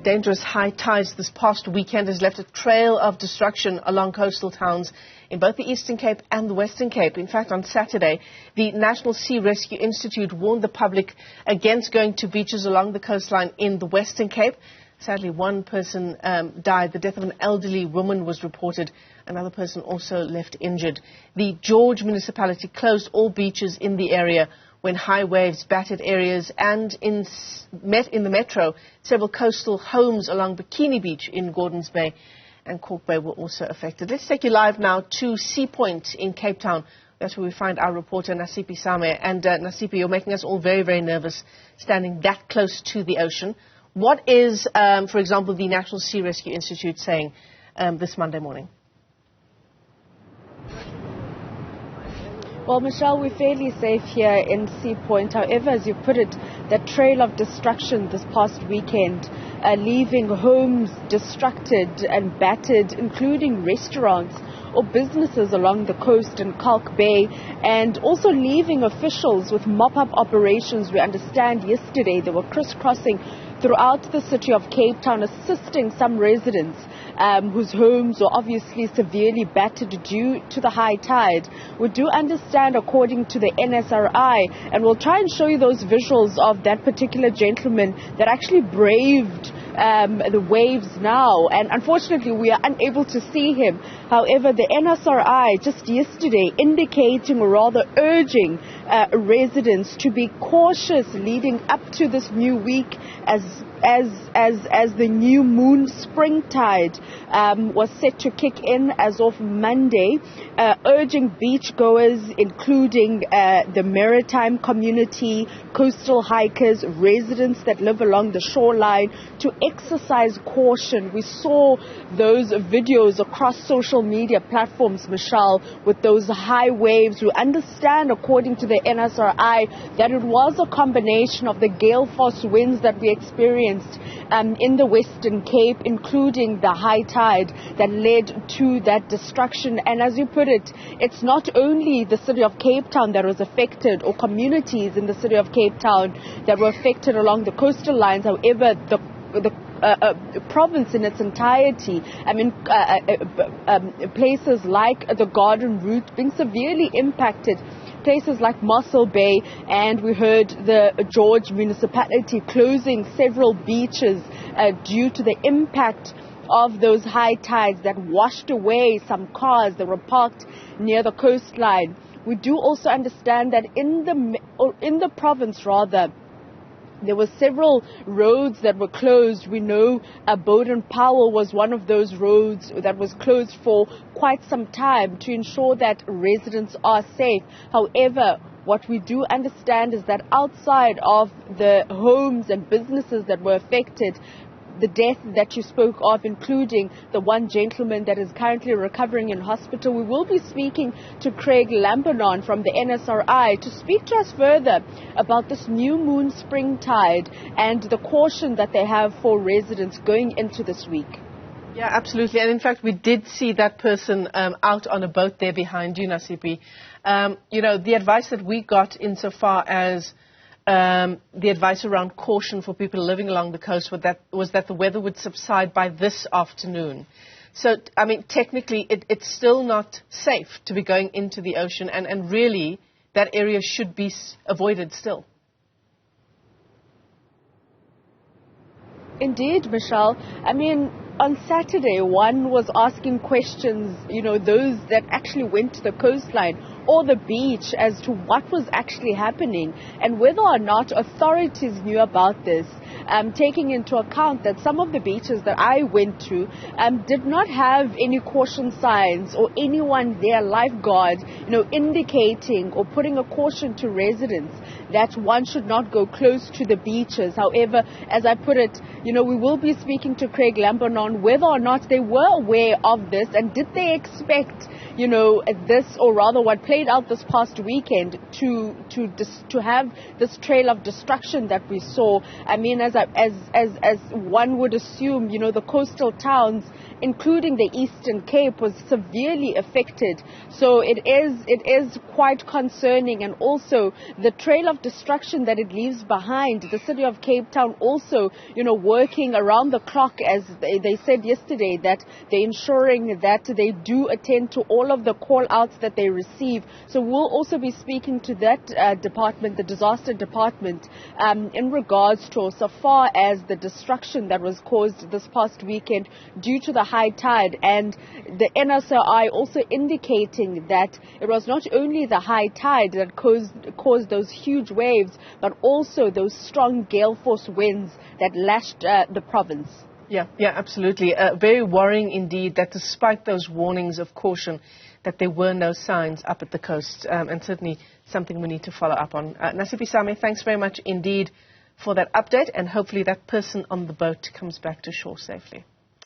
Dangerous high tides this past weekend has left a trail of destruction along coastal towns in both the Eastern Cape and the Western Cape. In fact, on Saturday, the National Sea Rescue Institute warned the public against going to beaches along the coastline in the Western Cape. Sadly, one person died. The death of an elderly woman was reported. Another person also left injured. The George Municipality closed all beaches in the area when high waves battered areas, and in the metro, several coastal homes along Bikini Beach in Gordons Bay and Cork Bay were also affected. Let's take you live now to Sea Point in Cape Town. That's where we find our reporter Nasiphi Same. And Nasiphi, you're making us all very, very nervous standing that close to the ocean. What is, for example, the National Sea Rescue Institute saying this Monday morning? Well, Michelle, we're fairly safe here in Sea Point. However, as you put it, the trail of destruction this past weekend, leaving homes destructed and battered, including restaurants or businesses along the coast in Kalk Bay, and also leaving officials with mop-up operations. We understand yesterday they were crisscrossing throughout the city of Cape Town, assisting some residents whose homes were obviously severely battered due to the high tide. We do understand, according to the NSRI, and we'll try and show you those visuals of that particular gentleman that actually braved the waves now, and unfortunately we are unable to see him. However, the NSRI just yesterday indicating, or rather urging residents to be cautious leading up to this new week as the new moon spring tide was set to kick in as of Monday, urging beachgoers, including the maritime community, coastal hikers, residents that live along the shoreline, to exercise caution. We saw those videos across social media platforms, Michelle, with those high waves. We understand, according to the NSRI, that it was a combination of the gale force winds that we experienced in the Western Cape, including the high tide that led to that destruction. And as you put it, it's not only the city of Cape Town that was affected, or communities in the city of Cape Town that were affected along the coastal lines. However, the province in its entirety, places like the Garden Route being severely impacted, places like Mossel Bay, and we heard the George Municipality closing several beaches due to the impact of those high tides that washed away some cars that were parked near the coastline. We do also understand that in the province, rather, there were several roads that were closed. We know Bowden Powell was one of those roads that was closed for quite some time to ensure that residents are safe. However, what we do understand is that outside of the homes and businesses that were affected, the death that you spoke of, including the one gentleman that is currently recovering in hospital. We will be speaking to Craig Lambernon from the NSRI to speak to us further about this new moon spring tide and the caution that they have for residents going into this week. Yeah, absolutely. And in fact, we did see that person out on a boat there behind you, Nasiphi. The advice that we got insofar as the advice around caution for people living along the coast was that the weather would subside by this afternoon. So, technically, it's still not safe to be going into the ocean, and really, that area should be avoided still. Indeed, Michelle. On Saturday, one was asking questions, those that actually went to the coastline or the beach, as to what was actually happening and whether or not authorities knew about this, taking into account that some of the beaches that I went to did not have any caution signs or anyone there, lifeguard, indicating or putting a caution to residents that one should not go close to the beaches. However, as I put it, we will be speaking to Craig Lambernon whether or not they were aware of this, and did they expect, this, or rather what played out this past weekend to have this trail of destruction that we saw. I mean, as one would assume, you know, the coastal towns, including the Eastern Cape, was severely affected. So it is quite concerning, and also the trail of destruction that it leaves behind. The city of Cape Town also, you know, working around the clock, as they said yesterday, that they're ensuring that they do attend to all of the call outs that they receive. So we'll also be speaking to that department, the disaster department, in regards to so far as the destruction that was caused this past weekend due to the high tide, and the NSRI also indicating that it was not only the high tide that caused those huge waves, but also those strong gale force winds that lashed the province. Yeah, absolutely. Very worrying indeed that despite those warnings of caution, that there were no signs up at the coast, and certainly something we need to follow up on. Nasiphi Same, thanks very much indeed for that update, and hopefully that person on the boat comes back to shore safely.